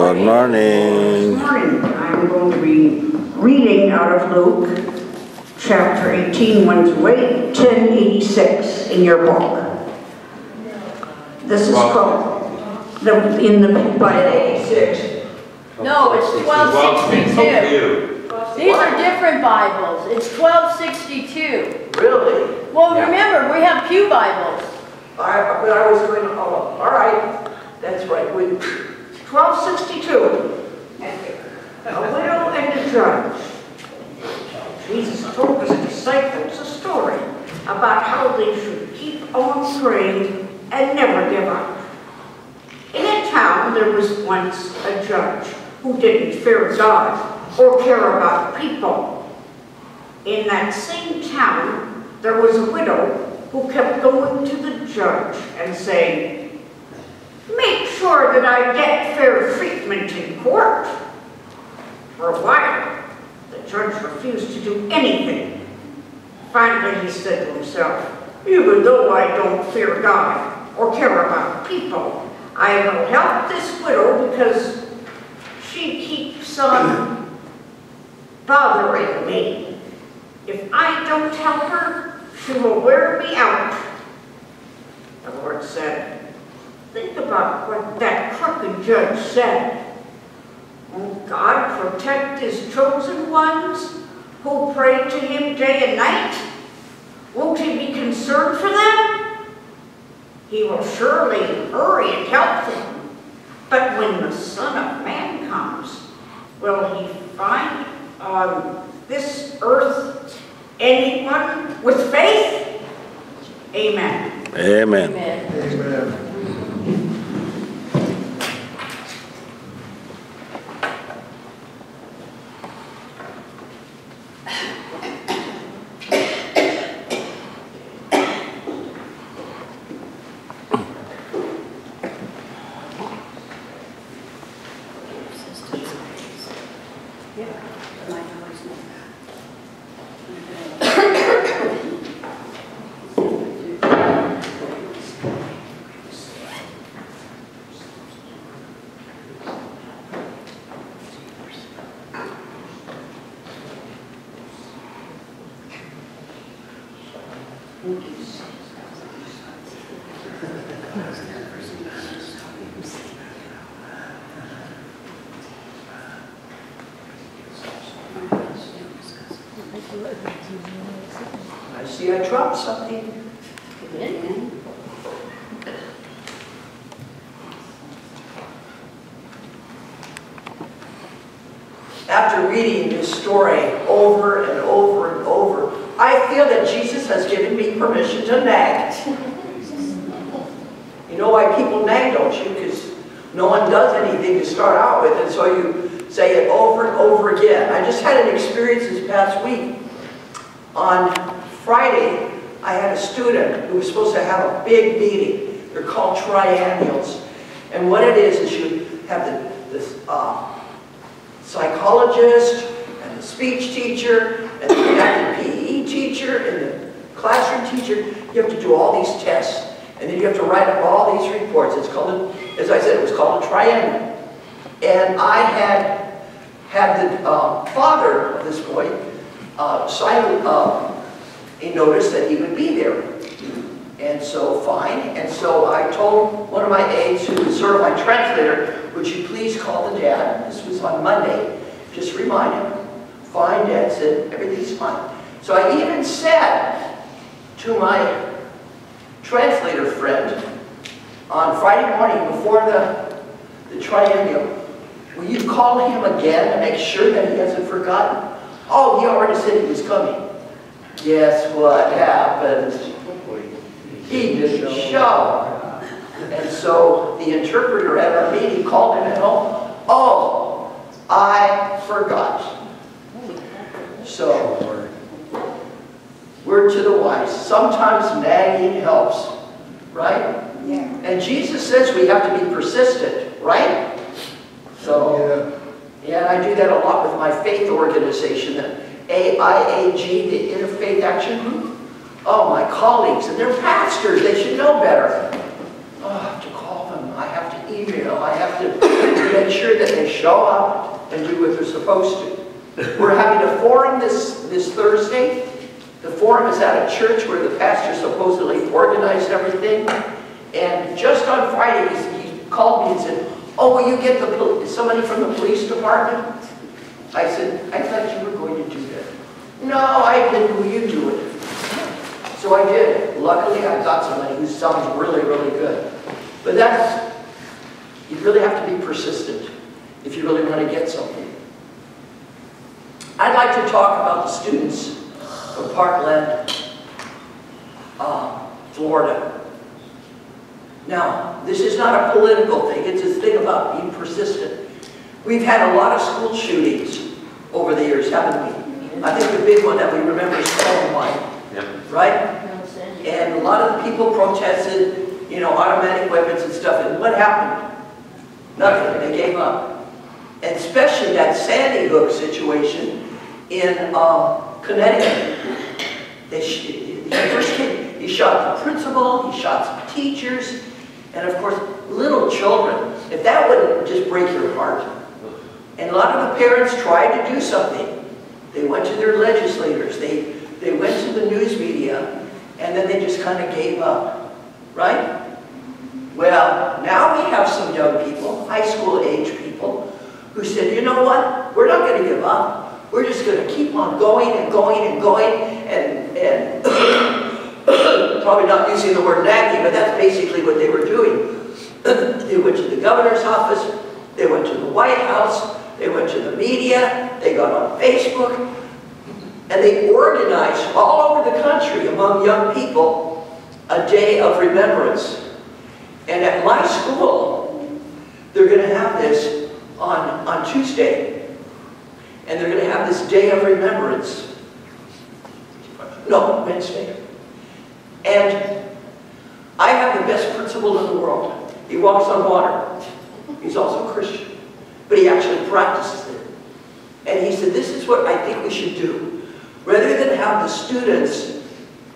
Good morning. Good morning. I'm going to be reading out of Luke, chapter 18, 1086 in your book. This is called, in the Bible. 86. No, it's 1262. These are different Bibles. It's 1262. Really? Well, remember, we have pew Bibles. But I was going to, all right, that's right. 1262. A widow and a judge. Jesus told his disciples a story about how they should keep on praying and never give up. In a town, there was once a judge who didn't fear God or care about people. In that same town, there was a widow who kept going to the judge and saying, "Make sure that I get fair treatment in court." For a while, the judge refused to do anything. Finally, he said to himself, "Even though I don't fear God or care about people, I will help this widow because she keeps on bothering me. If I don't help her, she will wear me out." The Lord said, "Think about what that crooked judge said. Won't God protect his chosen ones who pray to him day and night? Won't he be concerned for them? He will surely hurry and help them. But when the Son of Man comes, will he find on this earth anyone with faith?" Amen. Amen. Amen. Amen. I see I dropped something. After reading this story over and over and over, I feel that Jesus has given me permission to nag. You know why people nag, don't you? Because no one does anything to start out with, and so you say it over and over again. I just had an experience this past week. On Friday, I had a student who was supposed to have a big meeting. They're called triennials. And what it is you have the psychologist and the speech teacher and the PE teacher and the classroom teacher. You have to do all these tests. And then you have to write up all these reports. It's called, as I said, it was called a triennial. And I had the father of this boy sign a notice that he would be there. And so, fine. And so I told one of my aides, who was sort of my translator, "Would you please call the dad?" This was on Monday. Just remind him. Fine, Dad said, everything's fine. So I even said to my translator friend on Friday morning before the triennial, "Will you call him again to make sure that he hasn't forgotten?" "Oh, he already said he was coming." Guess what happened? He didn't show. And so the interpreter at our meeting called him at home. "Oh, I forgot." So, word to the wise, sometimes nagging helps, right? Yeah. And Jesus says we have to be persistent, right? So, yeah, and I do that a lot with my faith organization, the AIAG, the Interfaith Action Group. Oh, my colleagues, and they're pastors, they should know better. Oh, I have to call them, I have to email, I have to make make sure that they show up and do what they're supposed to. We're having a forum this Thursday. The forum is at a church where the pastor supposedly organized everything. And just on Friday, he called me and said, "Oh, will you get somebody from the police department?" I said, "I thought you were going to do that." "No, I didn't. Will you do it?" So I did. Luckily, I got somebody who sounds really, really good. But you really have to be persistent if you really want to get something. I'd like to talk about the students from Parkland, Florida. Now, this is not a political thing. It's a thing about being persistent. We've had a lot of school shootings over the years, haven't we? I think the big one that we remember is Cadenbach, right? And a lot of the people protested, you know, automatic weapons and stuff. And what happened? Nothing. They gave up. And especially that Sandy Hook situation in Connecticut. The first kid, he shot the principal, he shot some teachers, and of course, little children. If that wouldn't just break your heart. And a lot of the parents tried to do something. They went to their legislators, they went to the news media, and then they just kind of gave up, right? Well, now we have some young people, high school age people, who said, "You know what? We're not going to give up. We're just going to keep on going and going and going," and probably not using the word nagging, but that's basically what they were doing. They went to the governor's office, they went to the White House, they went to the media, they got on Facebook, and they organized all over the country among young people a day of remembrance. And at my school, they're going to have this on Tuesday. And they're going to have this day of remembrance. No, Wednesday. And I have the best principal in the world. He walks on water. He's also a Christian. But he actually practices it. And he said, "This is what I think we should do. Rather than have the students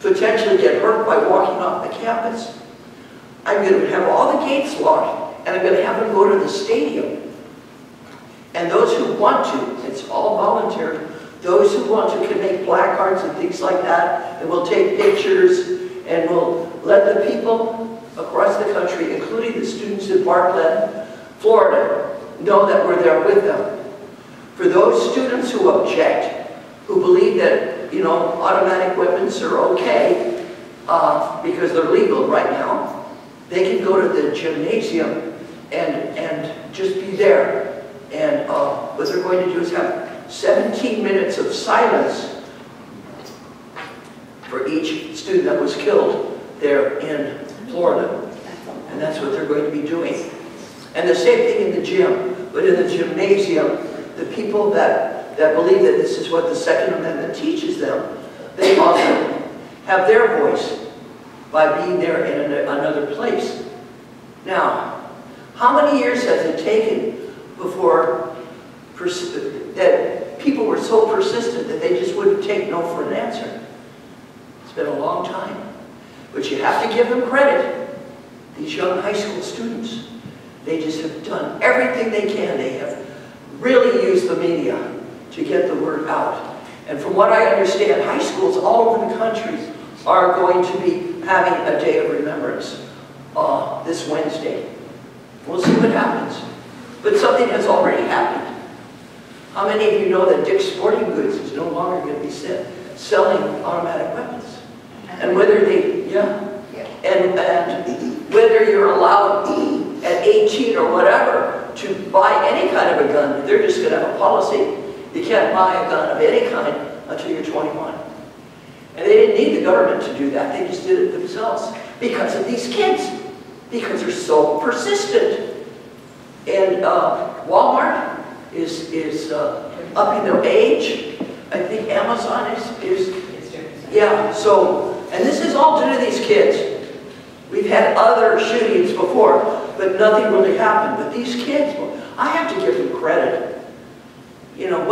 potentially get hurt by walking off the campus, I'm going to have all the gates locked, and I'm going to have them go to the stadium. And those who want to, it's all voluntary, those who want to can make placards and things like that, and we'll take pictures, and we'll let the people across the country, including the students in Parkland, Florida, know that we're there with them. For those students who object, who believe that, you know, automatic weapons are okay because they're legal right now, they can go to the gymnasium and just be there. And what they're going to do is have 17 minutes of silence for each student that was killed there in Florida. And that's what they're going to be doing. And the same thing in the gym. But in the gymnasium, the people that believe that this is what the Second Amendment teaches them, they also have their voice by being there in another place. Now, how many years has it taken before that people were so persistent that they just wouldn't take no for an answer? It's been a long time. But you have to give them credit. These young high school students, they just have done everything they can. They have really used the media to get the word out. And from what I understand, high schools all over the country are going to be having a day of remembrance this Wednesday. We'll see what happens. But something has already happened. How many of you know that Dick's Sporting Goods is no longer going to be selling automatic weapons? And whether they, and whether you're allowed at 18 or whatever to buy any kind of a gun, they're just going to have a policy. You can't buy a gun of any kind until you're 21. And they didn't need the government to do that. They just did it themselves because of these kids, because they're so persistent. And Walmart is upping their age. I think Amazon is yeah. So, and this is all due to these kids. We've had other shootings before, but nothing really happened. But these kids, I have to give them credit. You know,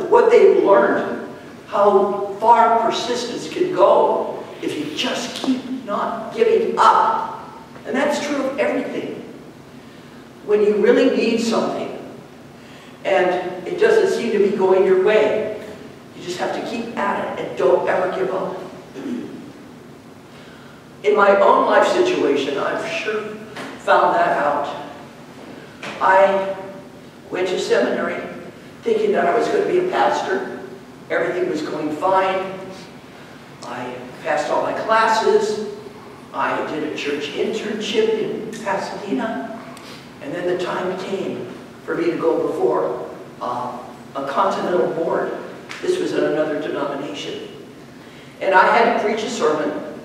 what they've learned, how far persistence can go if you just keep not giving up. And that's true of everything. When you really need something, and it doesn't seem to be going your way. You just have to keep at it and don't ever give up. In my own life situation, I've sure found that out. I went to seminary thinking that I was going to be a pastor. Everything was going fine. I passed all my classes. I did a church internship in Pasadena. And then the time came for me to go before a continental board. This was in another denomination. And I had to preach a sermon.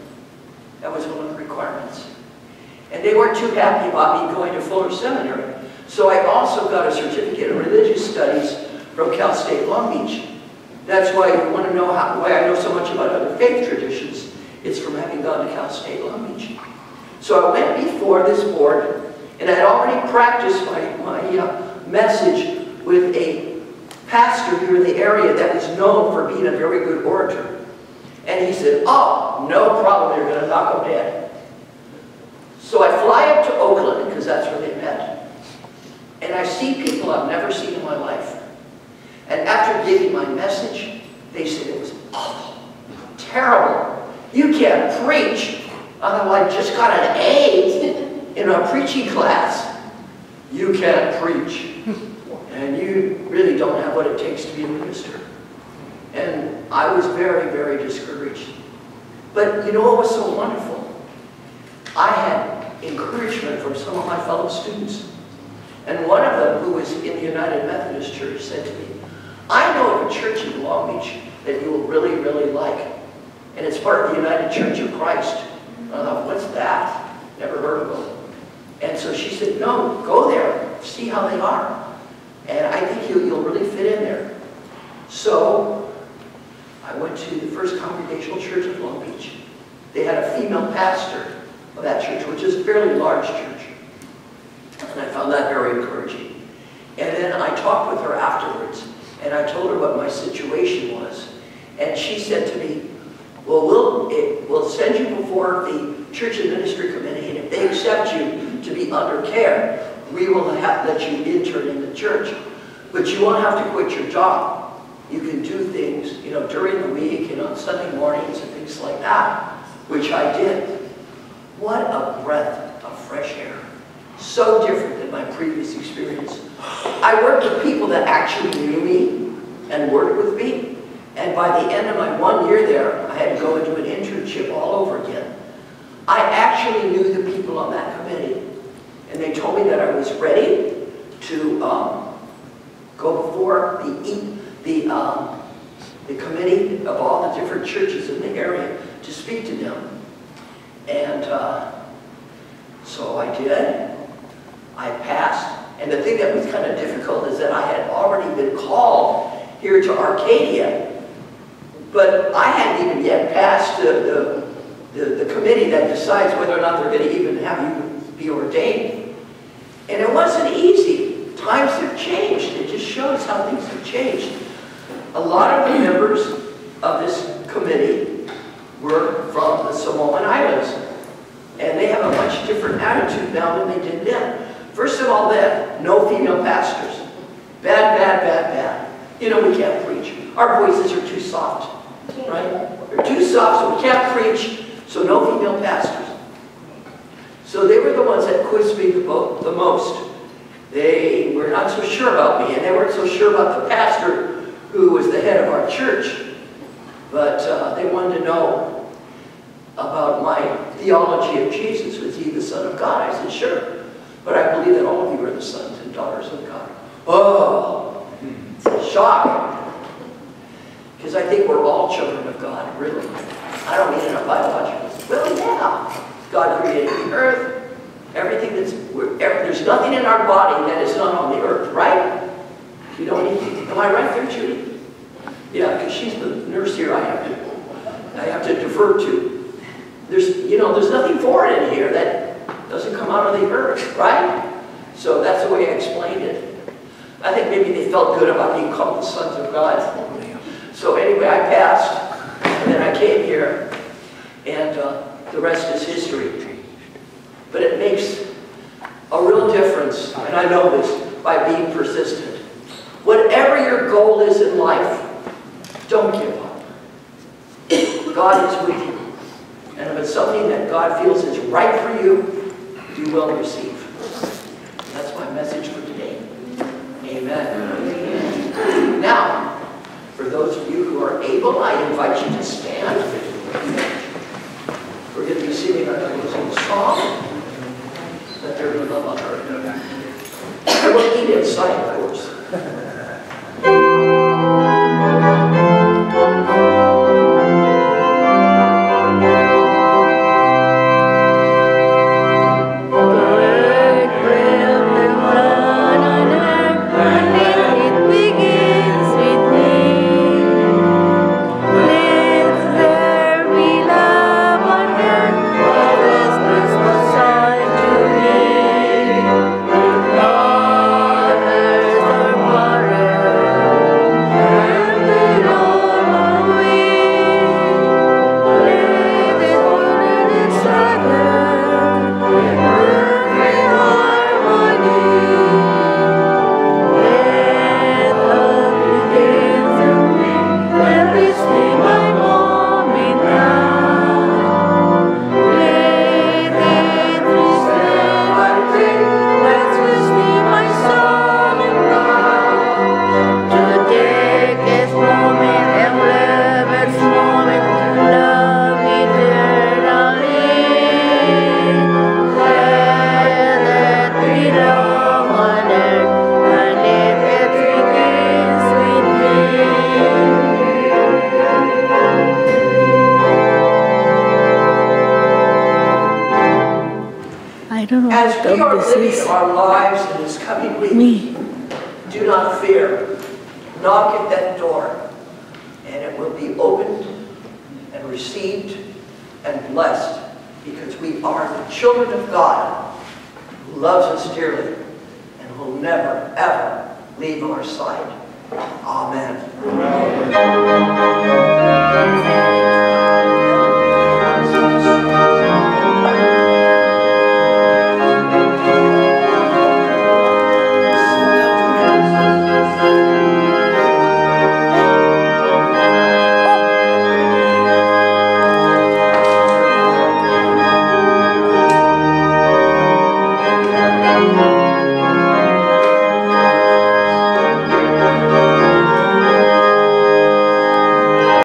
That was one of the requirements. And they weren't too happy about me going to Fuller Seminary. So I also got a certificate in religious studies from Cal State Long Beach. That's why you want to know why I know so much about other faith traditions. It's from having gone to Cal State Long Beach. So I went before this board, and I had already practiced my message with a pastor here in the area that was known for being a very good orator. And he said, "Oh, no problem, you're going to knock them dead." So I fly up to Oakland, because that's where they met. And I see people I've never seen in my life. And after giving my message, they said it was awful, terrible. You can't preach. I just got an A in a preaching class. You can't preach. And you really don't have what it takes to be a minister. And I was very, very discouraged. But you know what was so wonderful? I had encouragement from some of my fellow students. And one of them, who was in the United Methodist Church, said to me, "I know of a church in Long Beach that you will really, really like. And it's part of the United Church of Christ." I thought, "What's that? Never heard of them." And so she said, "No, go there, see how they are. And I think you'll really fit in there." So I went to the First Congregational Church of Long Beach. They had a female pastor of that church, which is a fairly large church. And I found that very encouraging. And then I talked with her afterwards, and I told her what my situation was. And she said to me, "Well, we'll send you before the Church and Ministry Committee, and if they accept you to be under care, we will let you intern in the church. But you won't have to quit your job. You can do things, during the week and on Sunday mornings and things like that," which I did. What a breath of fresh air. So different than my previous experience. I worked with people that actually knew me and worked with me. And by the end of my 1 year there, I had to go and do an internship all over again. I actually knew the people on that committee. And they told me that I was ready to go before the committee of all the different churches in the area to speak to them. And so I did. I passed. And the thing that was kind of difficult is that I had already been called here to Arcadia, but I hadn't even yet passed the committee that decides whether or not they're going to even have you be ordained. And it wasn't easy. Times have changed. It just shows how things have changed. A lot of the members of this committee were from the Samoan Islands. And they have a much different attitude now than they did then. First of all, then, no female pastors. Bad, bad, bad, bad. We can't preach. Our voices are too soft, right? They're too soft, so we can't preach, so no female pastors. So they were the ones that quizzed me the most. They were not so sure about me, and they weren't so sure about the pastor who was the head of our church. But they wanted to know about my theology of Jesus. Was he the Son of God? I said, "Sure. But I believe that all of you are the sons and daughters of God." Oh, shock. Because I think we're all children of God, really. I don't mean in a biological sense. Well, yeah. God created the earth. Everything there's nothing in our body that is not on the earth, right? You don't need, am I right there, Judy? Yeah, because she's the nurse here I have to defer to. There's nothing foreign in here that doesn't come out of the earth, right? So that's the way I explained it. I think maybe they felt good about being called the sons of God. So anyway, I passed, and then I came here, and the rest is history. But it makes a real difference, and I know this, by being persistent. Whatever your goal is in life, don't give up. God is with you. And if it's something that God feels is right for you, you will receive. That's my message for today. Amen. Now, for those of you who are able, I invite you to stand. We're going to be singing our closing song. Let there be love on earth. I will eat inside, of course. As we are living our lives in this coming week, do not fear. Knock at that door, and it will be opened and received and blessed, because we are the children of God, who loves us dearly and will never, ever leave our side. Amen.